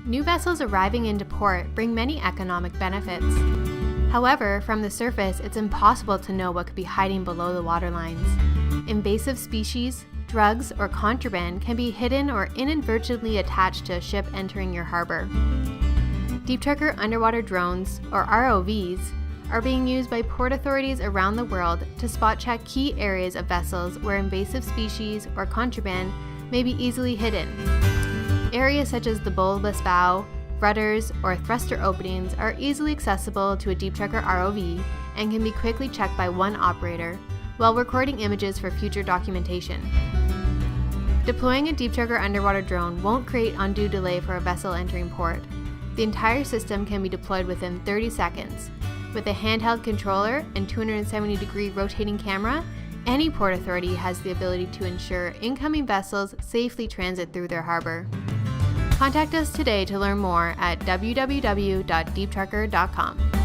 New vessels arriving into port bring many economic benefits. However, from the surface, it's impossible to know what could be hiding below the waterlines. Invasive species, drugs, or contraband can be hidden or inadvertently attached to a ship entering your harbor. Deep tracker underwater drones, or ROVs, are being used by port authorities around the world to spot check key areas of vessels where invasive species or contraband may be easily hidden. Areas such as the bulbous bow, rudders, or thruster openings are easily accessible to a deep tracker ROV and can be quickly checked by one operator while recording images for future documentation. Deploying a deep tracker underwater drone won't create undue delay for a vessel entering port. The entire system can be deployed within 30 seconds. With a handheld controller and 270-degree rotating camera, any port authority has the ability to ensure incoming vessels safely transit through their harbor. Contact us today to learn more at www.deeptracker.com.